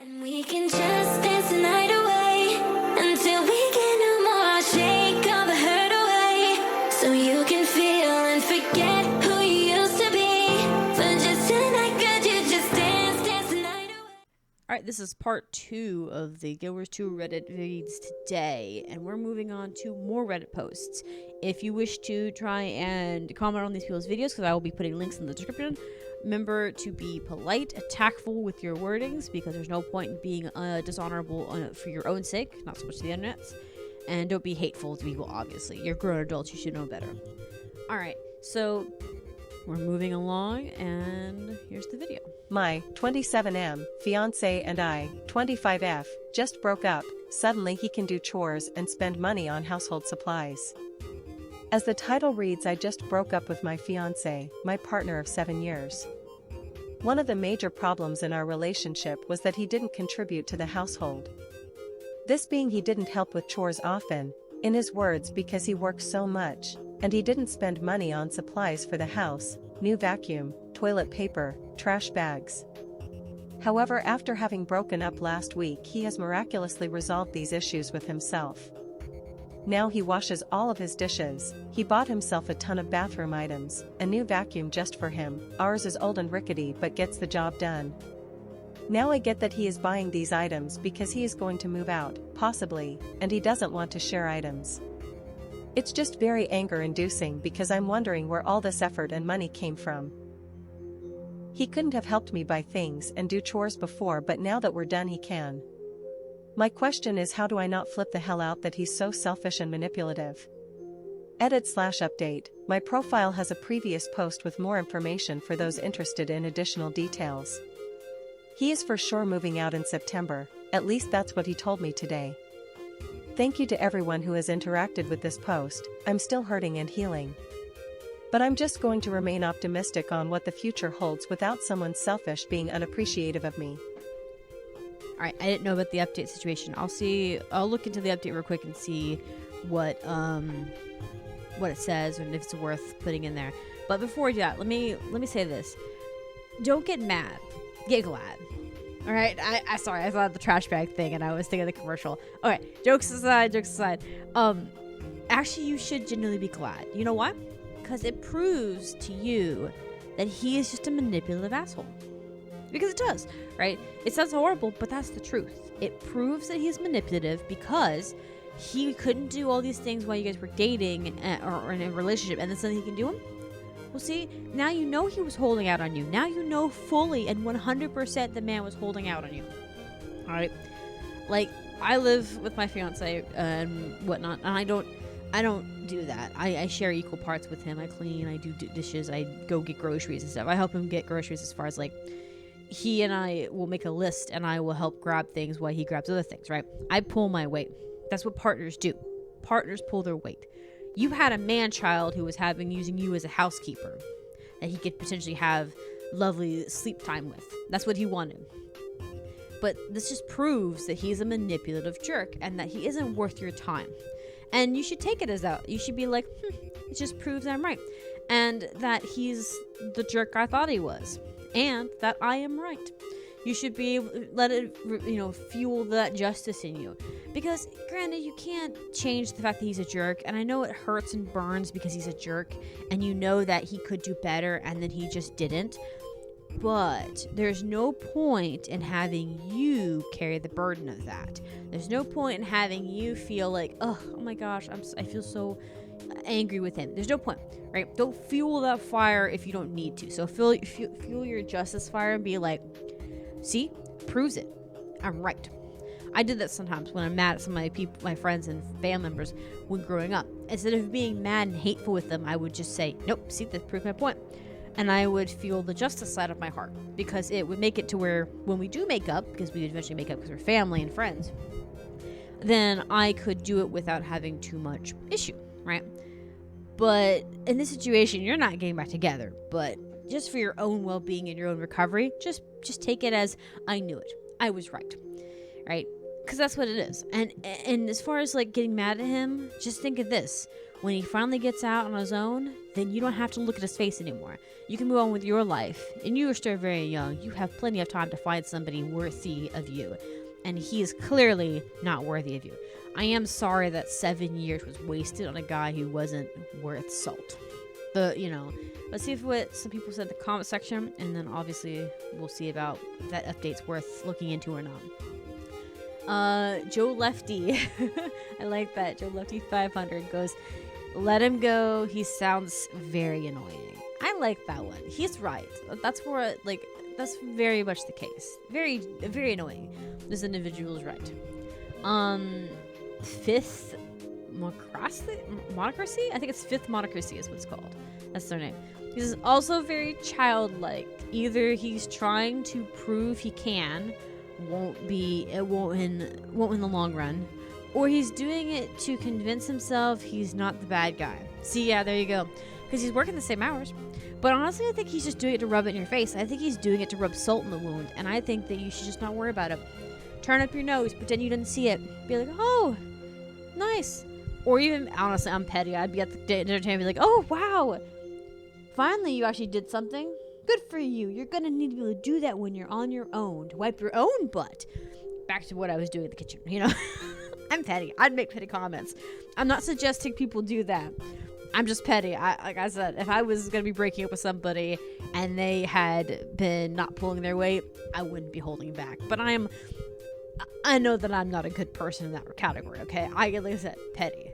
And we can just dance the night away until we get no more. Shake all the hurt away so you can feel and forget who you used to be. For just tonight, could you just dance the night away? All right, this is part 2 of the Gilbert 2 Reddit reads today, and we're moving on to more Reddit posts. If you wish to try and comment on these people's videos, because I will be putting links in the description, remember to be polite and tactful with your wordings, because there's no point in being dishonorable for your own sake, not so much the internet's. And don't be hateful to people, obviously. You're grown adults, you should know better. All right, so we're moving along, and here's the video. My 27M fiance and I, 25F, just broke up. Suddenly he can do chores and spend money on household supplies. As the title reads, I just broke up with my fiance, my partner of 7 years. One of the major problems in our relationship was that he didn't contribute to the household. This being he didn't help with chores often, in his words, because he works so much, and he didn't spend money on supplies for the house, new vacuum, toilet paper, trash bags. However, after having broken up last week, he has miraculously resolved these issues with himself. Now he washes all of his dishes, he bought himself a ton of bathroom items, a new vacuum just for him, ours is old and rickety but gets the job done. Now I get that he is buying these items because he is going to move out, possibly, and he doesn't want to share items. It's just very anger-inducing because I'm wondering where all this effort and money came from. He couldn't have helped me buy things and do chores before, but now that we're done he can. My question is, how do I not flip the hell out that he's so selfish and manipulative? Edit/update, my profile has a previous post with more information for those interested in additional details. He is for sure moving out in September, at least that's what he told me today. Thank you to everyone who has interacted with this post. I'm still hurting and healing. But I'm just going to remain optimistic on what the future holds without someone selfish being unappreciative of me. All right, I didn't know about the update situation. I'll look into the update real quick and see what it says and if it's worth putting in there. But before we do that, let me say this. Don't get mad. Get glad. All right, I sorry, I thought the trash bag thing and I was thinking of the commercial. Okay, jokes aside. Actually, you should genuinely be glad. You know why? Because it proves to you that he is just a manipulative asshole. Because it does, right? It sounds horrible, but that's the truth. It proves that he's manipulative because he couldn't do all these things while you guys were dating or in a relationship, and then suddenly he can do them. Well, see, now you know he was holding out on you. Now you know fully and 100% the man was holding out on you. All right? Like, I live with my fiance and whatnot, and I don't do that. I share equal parts with him. I clean, I do dishes, I go get groceries and stuff. I help him get groceries as far as, like, he and I will make a list, and I will help grab things while he grabs other things, right? I pull my weight. That's what partners do. Partners pull their weight. You had a man-child who was using you as a housekeeper that he could potentially have lovely sleep time with. That's what he wanted. But this just proves that he's a manipulative jerk and that he isn't worth your time. And you should take it as that. You should be like, it just proves I'm right. And that he's the jerk I thought he was. And that I am right. You should be able to let it, fuel that justice in you. Because, granted, you can't change the fact that he's a jerk. And I know it hurts and burns because he's a jerk. And you know that he could do better and then he just didn't. But there's no point in having you carry the burden of that. There's no point in having you feel like, oh my gosh, I feel so angry with him. There's no point, right? Don't fuel that fire if you don't need to. So fuel your justice fire and be like, see, proves it. I'm right. I did that sometimes when I'm mad at some of my friends and family members when growing up. Instead of being mad and hateful with them, I would just say, nope, see, that proved my point. And I would feel the justice side of my heart, because it would make it to where when we do make up, because we would eventually make up because we're family and friends, then I could do it without having too much issue, right? But in this situation, you're not getting back together, but just for your own well-being and your own recovery, just take it as I knew it. I was right, right? Because that's what it is. And as far as like getting mad at him, just think of this. When he finally gets out on his own, then you don't have to look at his face anymore. You can move on with your life. And you are still very young. You have plenty of time to find somebody worthy of you. And he is clearly not worthy of you. I am sorry that 7 years was wasted on a guy who wasn't worth salt. Let's see what some people said in the comment section, and then obviously we'll see about if that update's worth looking into or not. Joe Lefty, I like that. Joe Lefty 500 goes, let him go. He sounds very annoying. I like that one. He's right. That's very much the case. Very, very annoying. This individual is right. Fifth Monocracy? I think it's Fifth Monocracy is what it's called. That's their name. He's also very childlike. Either he's trying to prove he won't in the long run, or he's doing it to convince himself he's not the bad guy. See, yeah, there you go. Because he's working the same hours. But honestly, I think he's just doing it to rub it in your face. I think he's doing it to rub salt in the wound, and I think that you should just not worry about it. Turn up your nose, pretend you didn't see it. Be like, oh, nice. Or even, honestly, I'm petty. I'd be at the dinner table and be like, oh, wow. Finally, you actually did something. Good for you. You're going to need to be able to do that when you're on your own, to wipe your own butt. Back to what I was doing in the kitchen, I'm petty. I'd make petty comments. I'm not suggesting people do that. I'm just petty. Like I said, if I was going to be breaking up with somebody and they had been not pulling their weight, I wouldn't be holding back. But I know that I'm not a good person in that category, okay? Like I said, petty.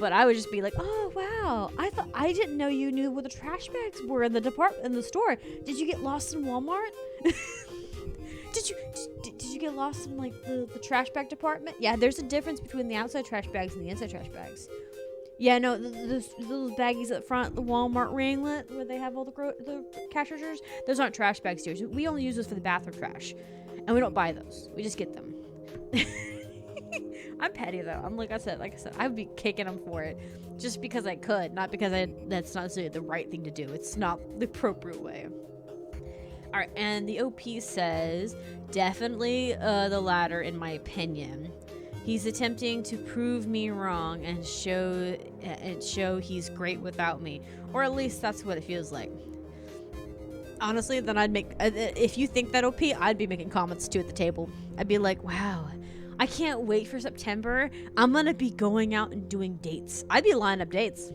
But I would just be like, oh, wow. I didn't know you knew where the trash bags were in the store. Did you get lost in Walmart? Did you get lost in like the trash bag department? Yeah, there's a difference between the outside trash bags and the inside trash bags. Yeah, no, those baggies at front, the Walmart ringlet where they have all the cash registers, those aren't trash bags here. We only use those for the bathroom trash, and we don't buy those. We just get them. I'm petty though. Like I said, I would be kicking them for it, just because I could, not because that's not necessarily the right thing to do. It's not the appropriate way. All right, and the OP says definitely the latter, in my opinion. He's attempting to prove me wrong and show he's great without me, or at least that's what it feels like. Honestly, then I'd make, if you think that OP, I'd be making comments too at the table. I'd be like, wow, I can't wait for September. I'm gonna be going out and doing dates. I'd be lining up dates.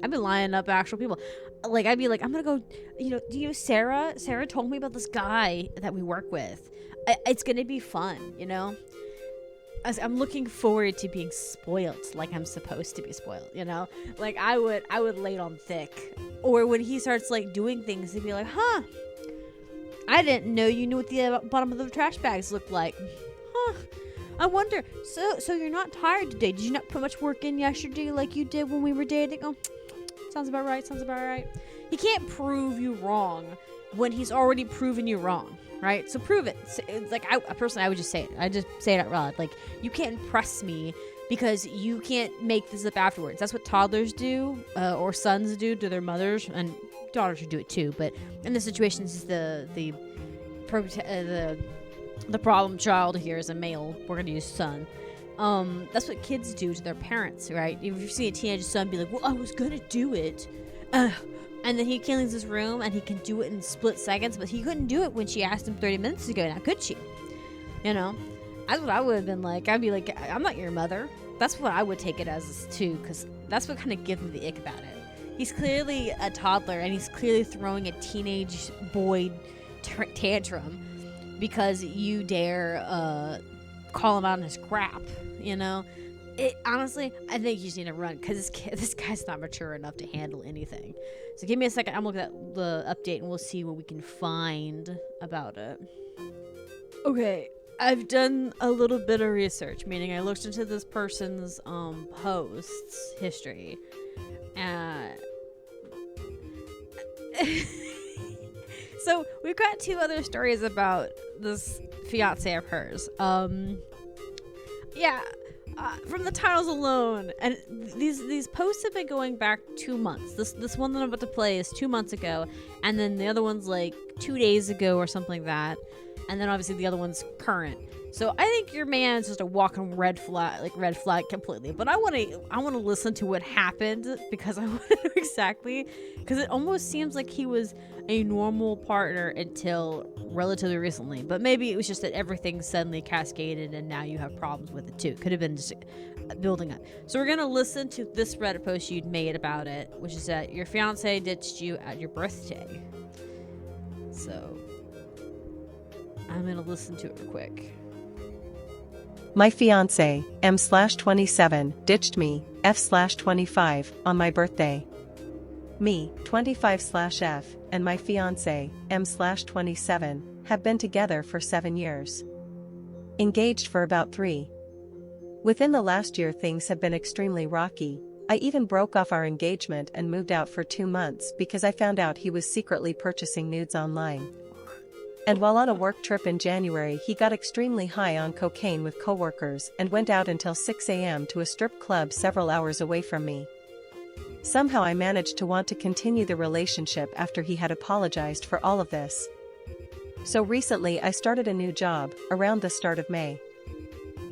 I'd be lining up actual people. Like, I'd be like, I'm gonna go, do you know Sarah? Sarah told me about this guy that we work with. It's gonna be fun, I'm looking forward to being spoiled like I'm supposed to be spoiled, Like, I would lay it on thick. Or when he starts, like, doing things, he'd be like, huh, I didn't know you knew what the bottom of the trash bags looked like. Huh, I wonder, so you're not tired today? Did you not put much work in yesterday like you did when we were dating? Oh, sounds about right. He can't prove you wrong when he's already proven you wrong, right? So prove it. It's like, I would just say it. I just say it out loud. Like, you can't impress me because you can't make this up afterwards. That's what toddlers do, or sons do to their mothers, and daughters should do it too. But in this situation, this is the problem child here is a male. We're gonna use son. That's what kids do to their parents, right? If you see a teenage son be like, well, I was gonna do it, and then he cleans his room and he can do it in split seconds, but he couldn't do it when she asked him 30 minutes ago. Now could she? That's what I would have been like. I'd be like, I'm not your mother. That's what I would take it as too, because that's what kind of gives me the ick about it. He's clearly a toddler, and he's clearly throwing a teenage boy tantrum because you dare call him out on his crap, Honestly, I think you just need to run, because this guy's not mature enough to handle anything. So give me a second. I'm looking at the update, and we'll see what we can find about it. Okay, I've done a little bit of research, meaning I looked into this person's posts history. So we've got two other stories about this fiance of hers. From the titles alone, and these posts have been going back 2 months. This one that I'm about to play is 2 months ago, and then the other one's like 2 days ago or something like that. and then obviously the other one's current. So I think your man's just a walking red flag completely. But I want to listen to what happened, because I want to know exactly, because it almost seems like he was a normal partner until relatively recently. But maybe it was just that everything suddenly cascaded and now you have problems with it too. Could have been just building up. So we're gonna listen to this Reddit post you'd made about it, which is that your fiance ditched you at your birthday. So I'm gonna listen to it real quick. My fiance, M/27, ditched me, F/25, on my birthday. Me, 25/F, and my fiance, M/27, have been together for 7 years. Engaged for about 3. Within the last year, things have been extremely rocky. I even broke off our engagement and moved out for 2 months because I found out he was secretly purchasing nudes online. And while on a work trip in January, he got extremely high on cocaine with coworkers and went out until 6 a.m. to a strip club several hours away from me. Somehow I managed to want to continue the relationship after he had apologized for all of this. So recently I started a new job, around the start of May.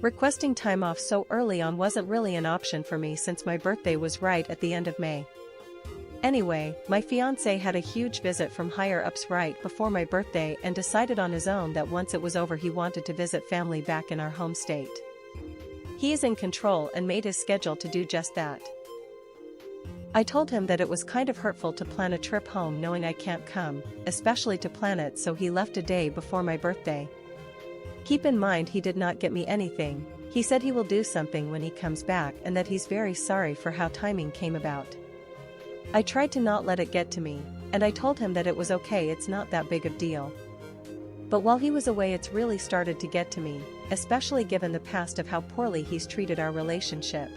Requesting time off so early on wasn't really an option for me since my birthday was right at the end of May. Anyway, my fiancé had a huge visit from higher-ups right before my birthday and decided on his own that once it was over he wanted to visit family back in our home state. He is in control and made his schedule to do just that. I told him that it was kind of hurtful to plan a trip home knowing I can't come, especially to plan it, so he left a day before my birthday. Keep in mind he did not get me anything. He said he will do something when he comes back and that he's very sorry for how timing came about. I tried to not let it get to me, and I told him that it was okay, it's not that big of deal. But while he was away it's really started to get to me, especially given the past of how poorly he's treated our relationship.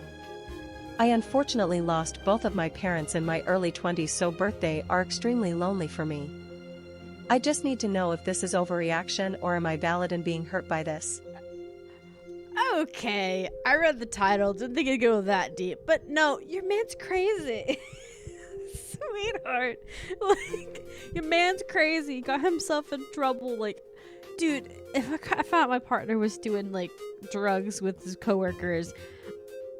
I unfortunately lost both of my parents in my early 20s, so birthdays are extremely lonely for me. I just need to know if this is overreaction or am I valid in being hurt by this? Okay, I read the title, didn't think it'd go that deep, but no, your man's crazy. Sweetheart, like, your man's crazy, he got himself in trouble. Like, dude, if I found my partner was doing like drugs with his coworkers,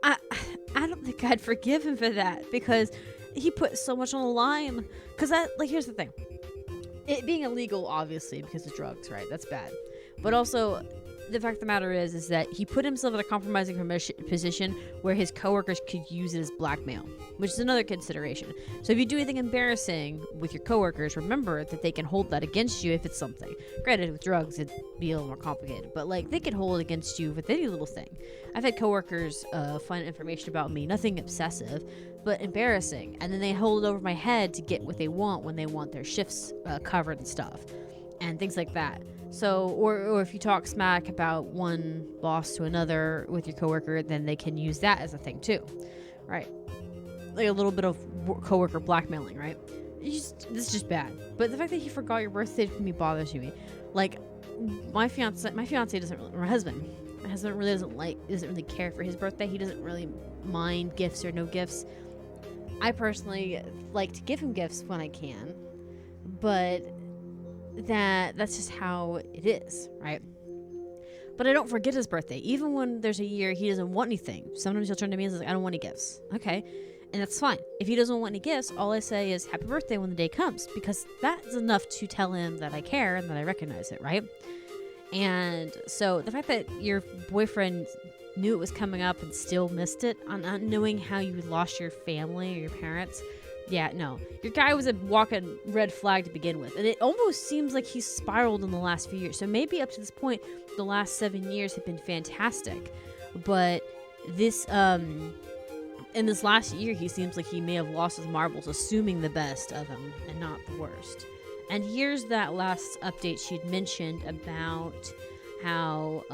I don't think I'd forgive him for that, because he put so much on the line. Because here's the thing, it being illegal, obviously, because of drugs, right? That's bad. But also, the fact of the matter is that he put himself in a compromising position where his coworkers could use it as blackmail, which is another consideration. So if you do anything embarrassing with your coworkers, remember that they can hold that against you if it's something. Granted, with drugs, it'd be a little more complicated, but like, they can hold it against you with any little thing. I've had coworkers find information about me, nothing obsessive, but embarrassing, and then they hold it over my head to get what they want when they want their shifts covered and stuff, and things like that. So, or if you talk smack about one boss to another with your coworker, then they can use that as a thing too, right? Like a little bit of coworker blackmailing, right? This is just bad. But the fact that he forgot your birthday to me bothers me. Like, my fiance doesn't really, my husband really doesn't really care for his birthday. He doesn't really mind gifts or no gifts. I personally like to give him gifts when I can, but that's just how it is, right? But I don't forget his birthday. Even when there's a year he doesn't want anything, sometimes he'll turn to me and say, I don't want any gifts. Okay, and that's fine. If he doesn't want any gifts, all I say is happy birthday when the day comes, because that's enough to tell him that I care and that I recognize it, right? And so the fact that your boyfriend knew it was coming up and still missed it, on not knowing how you lost your family or your parents, yeah, no. Your guy was a walking red flag to begin with, and it almost seems like he's spiraled in the last few years. So maybe up to this point, the last 7 years have been fantastic, but this in this last year, he seems like he may have lost his marbles, assuming the best of him and not the worst. And here's that last update she'd mentioned about how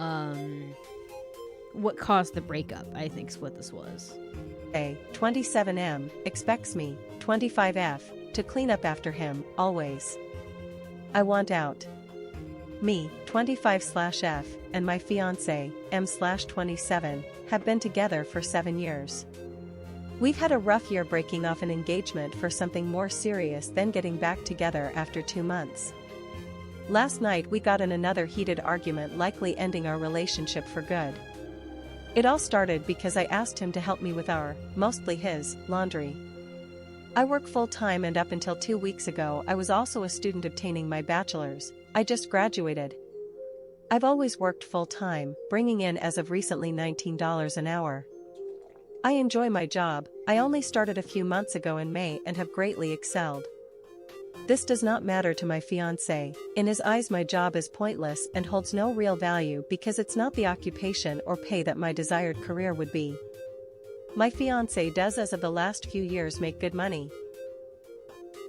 what caused the breakup, I think is what this was. 27M, expects me, 25F, to clean up after him, always. I want out. Me, 25/F, and my fiancé, M/27, have been together for 7 years. We've had a rough year breaking off an engagement for something more serious than getting back together after 2 months. Last night we got in another heated argument, likely ending our relationship for good. It all started because I asked him to help me with our, mostly his, laundry. I work full-time and up until 2 weeks ago I was also a student obtaining my bachelor's. I just graduated. I've always worked full-time, bringing in as of recently $19 an hour. I enjoy my job. I only started a few months ago in May and have greatly excelled. This does not matter to my fiancé. In his eyes my job is pointless and holds no real value because it's not the occupation or pay that my desired career would be. My fiancé does as of the last few years make good money.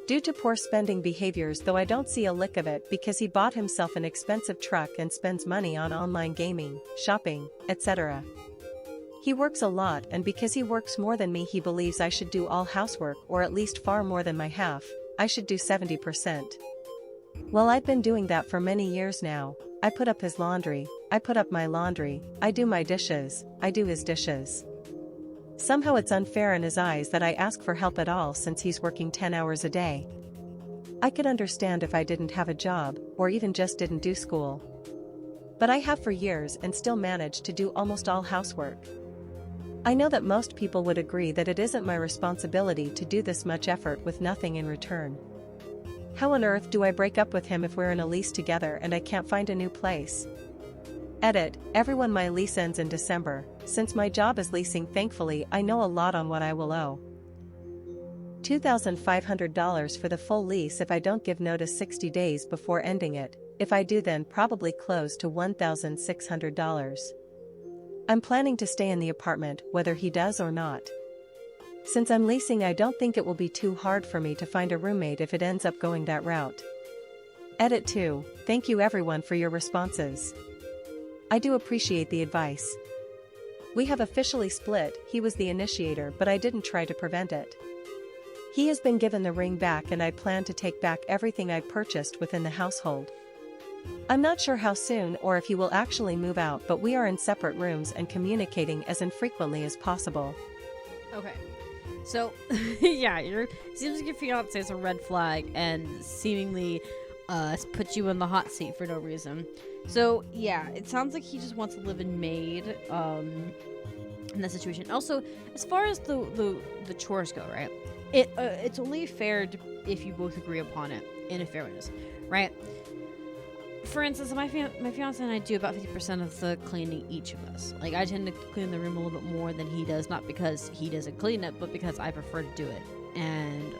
Due to poor spending behaviors, though, I don't see a lick of it because he bought himself an expensive truck and spends money on online gaming, shopping, etc. He works a lot, and because he works more than me he believes I should do all housework, or at least far more than my half. I should do 70%. Well, I've been doing that for many years now. I put up his laundry, I put up my laundry, I do my dishes, I do his dishes. Somehow it's unfair in his eyes that I ask for help at all since he's working 10 hours a day. I could understand if I didn't have a job, or even just didn't do school. But I have for years and still manage to do almost all housework. I know that most people would agree that it isn't my responsibility to do this much effort with nothing in return. How on earth do I break up with him if we're in a lease together and I can't find a new place? Edit, everyone, my lease ends in December. Since my job is leasing, thankfully I know a lot on what I will owe. $2,500 for the full lease if I don't give notice 60 days before ending it. If I do, then probably close to $1,600. I'm planning to stay in the apartment whether he does or not. Since I'm leasing, I don't think it will be too hard for me to find a roommate if it ends up going that route. Edit 2, thank you everyone for your responses. I do appreciate the advice. We have officially split. He was the initiator, but I didn't try to prevent it. He has been given the ring back and I plan to take back everything I purchased within the household. I'm not sure how soon or if he will actually move out, but we are in separate rooms and communicating as infrequently as possible. Okay. So, yeah, seems like your fiance is a red flag and seemingly puts you in the hot seat for no reason. So, yeah, it sounds like he just wants to live in Maid in that situation. Also, as far as the chores go, right? It's only fair if you both agree upon it, in fairness, right? For instance, my fiance and I do about 50% of the cleaning, each of us. Like, I tend to clean the room a little bit more than he does, not because he doesn't clean it, but because I prefer to do it. And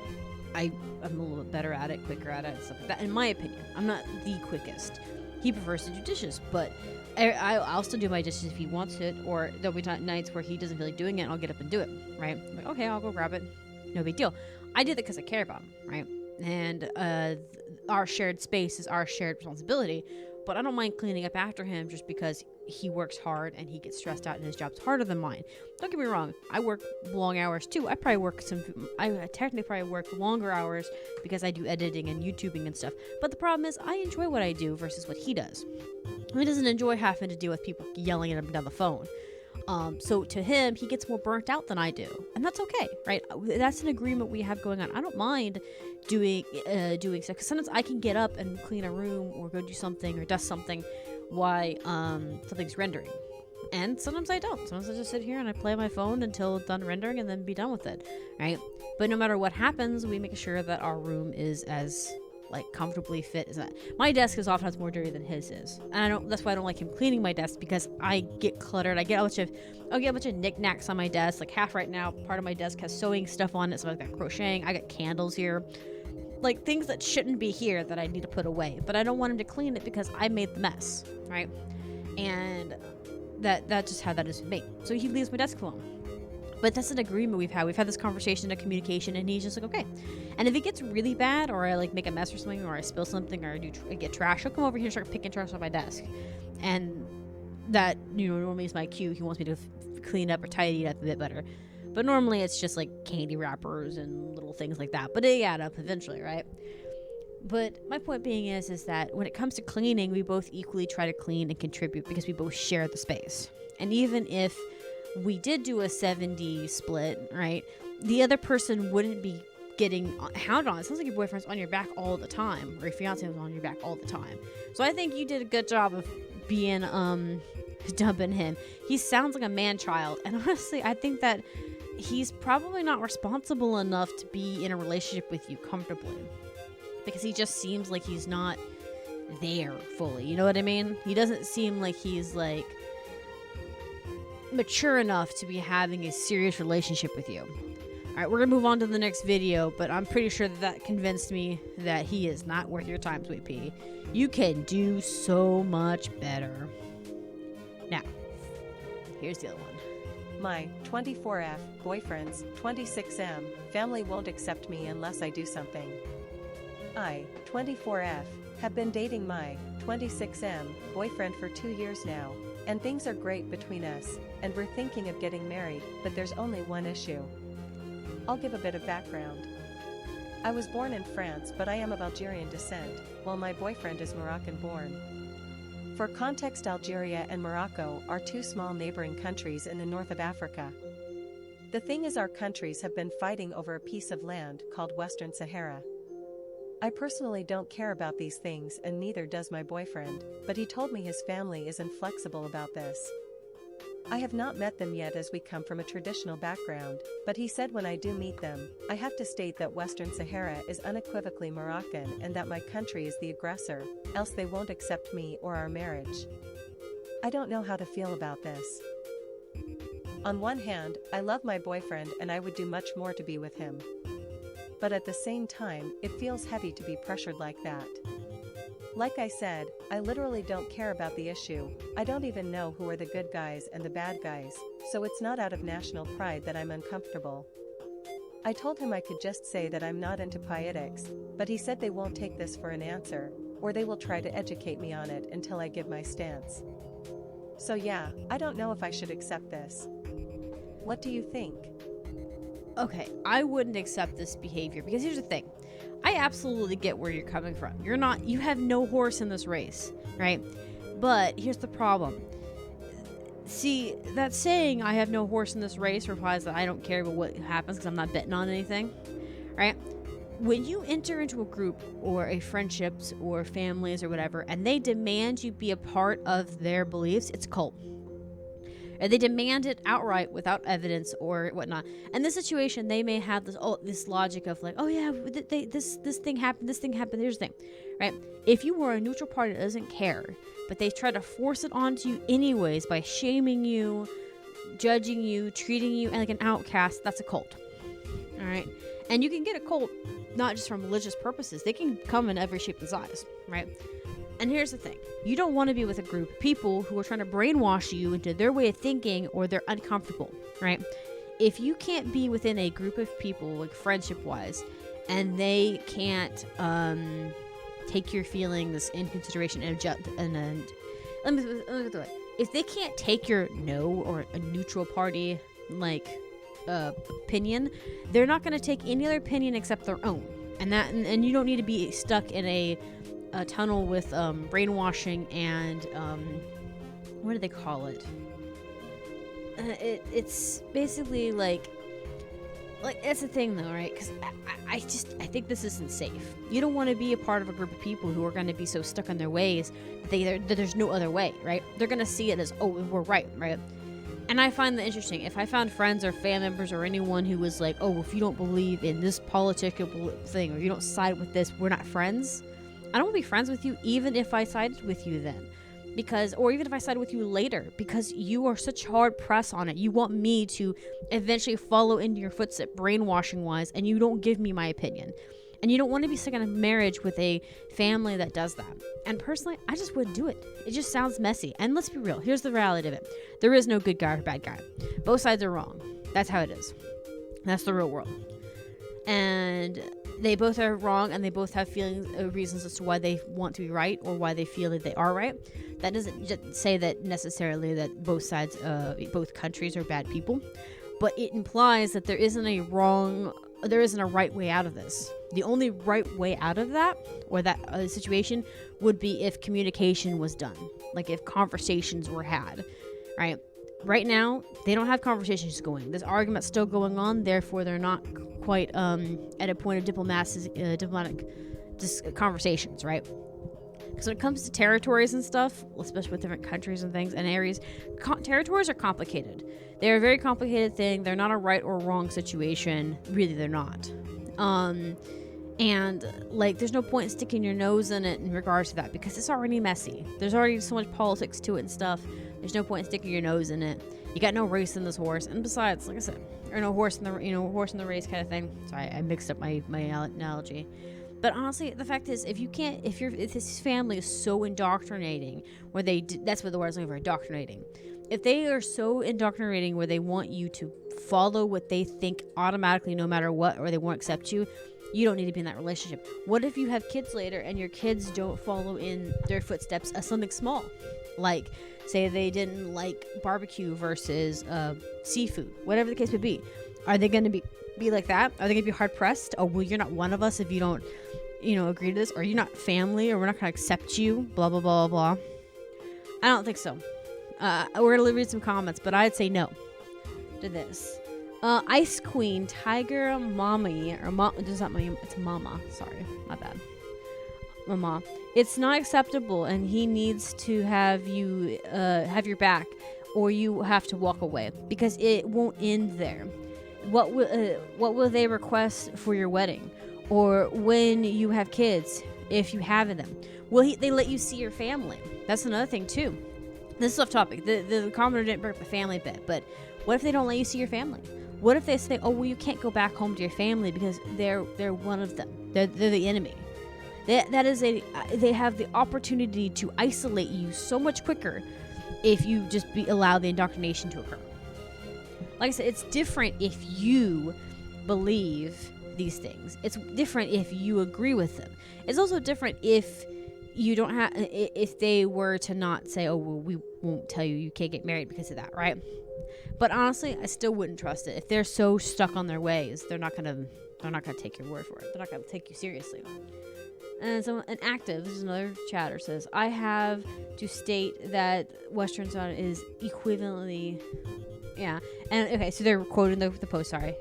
I'm a little bit better at it, quicker at it, and stuff like that. In my opinion, I'm not the quickest. He prefers to do dishes, but I'll still do my dishes if he wants it, or there'll be nights where he doesn't feel like doing it, and I'll get up and do it, right? I'm like, okay, I'll go grab it. No big deal. I did it because I care about him, right? And our shared space is our shared responsibility, but I don't mind cleaning up after him just because he works hard and he gets stressed out and his job's harder than mine. Don't get me wrong, I work long hours too. I technically probably work longer hours because I do editing and YouTubing and stuff, but the problem is I enjoy what I do versus what he does. He doesn't enjoy having to deal with people yelling at him down the phone. So to him, he gets more burnt out than I do, and that's okay, right? That's an agreement we have going on. I don't mind doing stuff, because sometimes I can get up and clean a room or go do something or dust something while something's rendering, and sometimes I don't. Sometimes I just sit here and I play on my phone until it's done rendering and then be done with it, right? But no matter what happens, we make sure that our room is as comfortably fit as that. My desk is oftentimes more dirty than his is, and that's why I don't like him cleaning my desk, because I get cluttered. I'll get a bunch of knickknacks on my desk. Like, half right now, part of my desk has sewing stuff on it, so I've got crocheting. I got candles here, like things that shouldn't be here that I need to put away. But I don't want him to clean it because I made the mess, right? And that's just how that is with me. So he leaves my desk alone. But that's an agreement we've had. We've had this conversation, a communication, and he's just like, okay. And if it gets really bad, or I make a mess or something, or I spill something, or I get trash, he'll come over here and start picking trash off my desk. And that, normally is my cue. He wants me to clean up or tidy it up a bit better. But normally it's just candy wrappers and little things like that. But they add up eventually, right? But my point being is that when it comes to cleaning, we both equally try to clean and contribute because we both share the space. And even if we did do a 70 split, right, the other person wouldn't be getting hounded on. It sounds like your boyfriend's on your back all the time, or your fiance was on your back all the time. So I think you did a good job of being dumping him. He sounds like a man-child, and honestly, I think that he's probably not responsible enough to be in a relationship with you comfortably, because he just seems like he's not there fully. You know what I mean? He doesn't seem like he's like mature enough to be having a serious relationship with you. All right, we're gonna move on to the next video, but I'm pretty sure that convinced me that he is not worth your time, Sweet Pea. You can do so much better. Now, here's the other one. My 24F boyfriend's 26M family won't accept me unless I do something. I, 24F, have been dating my 26M boyfriend for 2 years now, and things are great between us, and we're thinking of getting married, but there's only one issue. I'll give a bit of background. I was born in France, but I am of Algerian descent, while my boyfriend is Moroccan born. For context, Algeria and Morocco are two small neighboring countries in the north of Africa. The thing is, our countries have been fighting over a piece of land called Western Sahara. I personally don't care about these things, and neither does my boyfriend, but he told me his family is inflexible about this. I have not met them yet, as we come from a traditional background, but he said when I do meet them, I have to state that Western Sahara is unequivocally Moroccan and that my country is the aggressor, else they won't accept me or our marriage. I don't know how to feel about this. On one hand, I love my boyfriend and I would do much more to be with him. But at the same time, it feels heavy to be pressured like that. Like I said, I literally don't care about the issue. I don't even know who are the good guys and the bad guys, so it's not out of national pride that I'm uncomfortable. I told him I could just say that I'm not into pietics, but he said they won't take this for an answer, or they will try to educate me on it until I give my stance. So yeah, I don't know if I should accept this. What do you think? Okay, I wouldn't accept this behavior, because here's the thing. I absolutely get where you're coming from. You have no horse in this race, right? But here's the problem. See, that saying, I have no horse in this race, implies that I don't care about what happens because I'm not betting on anything, right? When you enter into a group or a friendships or families or whatever, and they demand you be a part of their beliefs, it's a cult. And they demand it outright without evidence or whatnot. In this situation, they may have this logic of like, oh yeah, this thing happened, here's the thing, right? If you were a neutral party that doesn't care, but they try to force it onto you anyways by shaming you, judging you, treating you like an outcast, that's a cult. All right? And you can get a cult not just from religious purposes. They can come in every shape and size, right? And here's the thing. You don't want to be with a group of people who are trying to brainwash you into their way of thinking, or they're uncomfortable, right? If you can't be within a group of people, like friendship-wise, and they can't take your feelings in consideration and let me put it this way. If they can't take your no or a neutral party like opinion, they're not going to take any other opinion except their own. And you don't need to be stuck in a tunnel with brainwashing and what do they call it? It's basically like that's the thing though, right? Because I think this isn't safe. You don't want to be a part of a group of people who are going to be so stuck in their ways that there's no other way, right? They're going to see it as, oh, we're right? And I find that interesting. If I found friends or family members or anyone who was like, oh, if you don't believe in this political thing or you don't side with this, we're not friends. I don't want to be friends with you even if I sided with you then. Or even if I sided with you later, because you are such hard press on it. You want me to eventually follow into your footsteps brainwashing wise, and you don't give me my opinion. And you don't want to be stuck in a marriage with a family that does that. And personally, I just wouldn't do it. It just sounds messy. And let's be real. Here's the reality of it. There is no good guy or bad guy. Both sides are wrong. That's how it is. That's the real world. And they both are wrong, and they both have feelings, reasons as to why they want to be right or why they feel that they are right. That doesn't just say that necessarily that both sides, both countries are bad people, but it implies that there isn't a right way out of this. The only right way out of that, or that situation, would be if communication was done, like if conversations were had, right? Right now, they don't have conversations going. This argument's still going on, therefore they're not quite at a point of diplomatic conversations, right? Because when it comes to territories and stuff, especially with different countries and things and areas, territories are complicated. They're a very complicated thing. They're not a right or wrong situation. Really, they're not. And like, there's no point in sticking your nose in it in regards to that, because it's already messy. There's already so much politics to it and stuff. There's no point in sticking your nose in it. You got no race in this horse, and besides, like I said, or no horse in the horse in the race kind of thing. Sorry, I mixed up my analogy. But honestly, the fact is, if this family is so indoctrinating, where that's what the word I was looking for, indoctrinating. If they are so indoctrinating where they want you to follow what they think automatically, no matter what, or they won't accept you, you don't need to be in that relationship. What if you have kids later and your kids don't follow in their footsteps as something small? Like, say they didn't like barbecue versus seafood, whatever the case would be. Are they going to be like that? Are they going to be hard pressed? Oh, well, you're not one of us if you don't, agree to this, or you're not family, or we're not going to accept you, blah, blah, blah, blah. I don't think so. We're going to read some comments, but I'd say no to this. Ice Queen, Tiger Mommy, it's Mama. Sorry, my bad. Mama. It's not acceptable, and he needs to have you have your back, or you have to walk away, because it won't end there. What will they request for your wedding, or when you have kids, if you have them? Will they let you see your family? That's another thing too. This is off topic. The commenter didn't bring up the family bit, but what if they don't let you see your family? What if they say, oh, well, you can't go back home to your family because they're one of them. They're the enemy. They have the opportunity to isolate you so much quicker if you just allow the indoctrination to occur. Like I said, it's different if you believe these things. It's different if you agree with them. It's also different if you don't have, if they were to not say, oh, well, we won't tell you can't get married because of that, right? But honestly, I still wouldn't trust it. If they're so stuck on their ways, they're not gonna take your word for it. They're not gonna take you seriously. And so an active, this is another chatter, says, I have to state that Western Sun is equivalently, yeah. And okay, so they're quoting the post, sorry.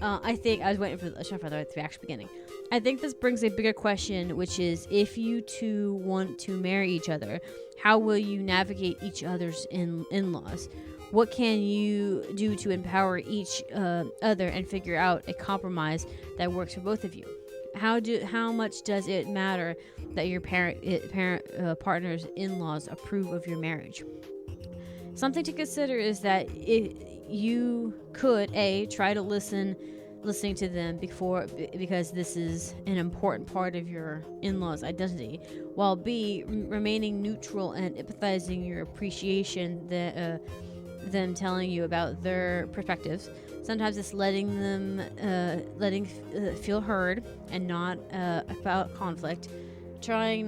I think, I was waiting for the actual beginning. I think this brings a bigger question, which is, if you two want to marry each other, how will you navigate each other's in-laws? What can you do to empower each other and figure out a compromise that works for both of you? How much does it matter that your partner's in-laws approve of your marriage? Something to consider is that you could try to listening to them because this is an important part of your in-laws' identity, while B, remaining neutral and empathizing your appreciation them telling you about their perspectives. Sometimes it's letting them feel heard and not about conflict. Try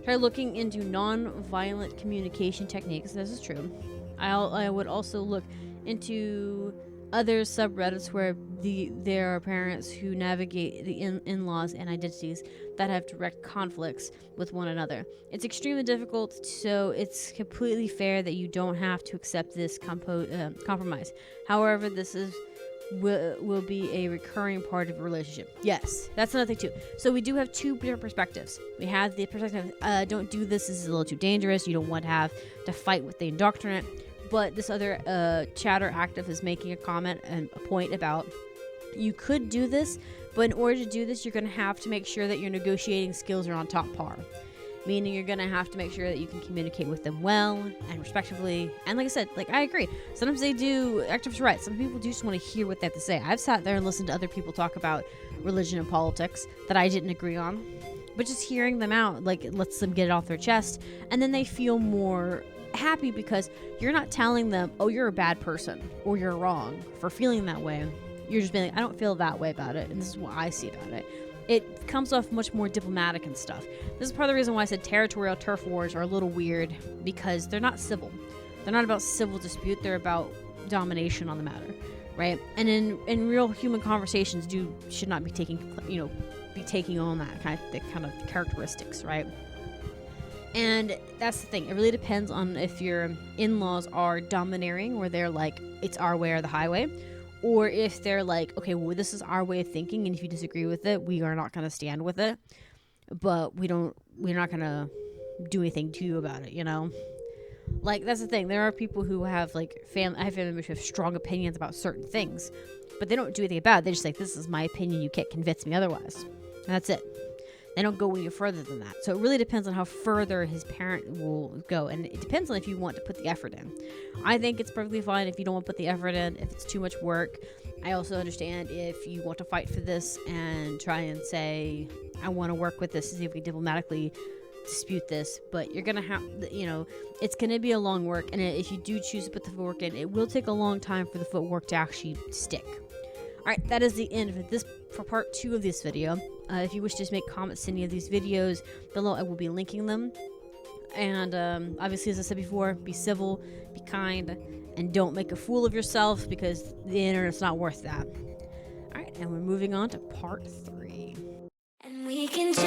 looking into non-violent communication techniques. This is true. I would also look into other subreddits where there are parents who navigate the in-laws and identities that have direct conflicts with one another. It's extremely difficult, so it's completely fair that you don't have to accept this compromise. However, this will be a recurring part of a relationship. Yes, that's another thing too. So we do have two different perspectives. We have the perspective, don't do this is a little too dangerous. You don't want to have to fight with the indoctrinate. But this other chatter active is making a comment and a point about, you could do this, but in order to do this, you're going to have to make sure that your negotiating skills are on top par. Meaning you're going to have to make sure that you can communicate with them well and respectfully. And like I said, I agree. Sometimes they do, activists are right. Some people do just want to hear what they have to say. I've sat there and listened to other people talk about religion and politics that I didn't agree on. But just hearing them out, it lets them get it off their chest. And then they feel more happy because you're not telling them, oh, you're a bad person or you're wrong for feeling that way. You're just being like, I don't feel that way about it, and this is what I see about it. It comes off much more diplomatic and stuff. This is part of the reason why I said territorial turf wars are a little weird, because they're not civil. They're not about civil dispute. They're about domination on the matter, right? And in real human conversations, should not be taking on that kind of characteristics, right? And that's the thing. It really depends on if your in-laws are domineering, where they're like, it's our way or the highway, or if they're like, okay, well, this is our way of thinking, and if you disagree with it, we are not going to stand with it, but we're not going to do anything to you about it, you know? Like, that's the thing. There are people who have, like, I have family members who have strong opinions about certain things, but they don't do anything about it. They just like, this is my opinion. You can't convince me otherwise. And that's it. They don't go any further than that. So it really depends on how further his parent will go. And it depends on if you want to put the effort in. I think it's perfectly fine if you don't want to put the effort in, if it's too much work. I also understand if you want to fight for this and try and say, I want to work with this to see if we diplomatically dispute this, but you're gonna have, you know, it's gonna be a long work, and if you do choose to put the footwork in, it will take a long time for the footwork to actually stick. All right, that is the end of this for part 2 of this video. If you wish to just make comments to any of these videos below, I will be linking them. And obviously, as I said before, be civil, be kind, and don't make a fool of yourself, because the internet's not worth that. All right, and we're moving on to part 3. And we can just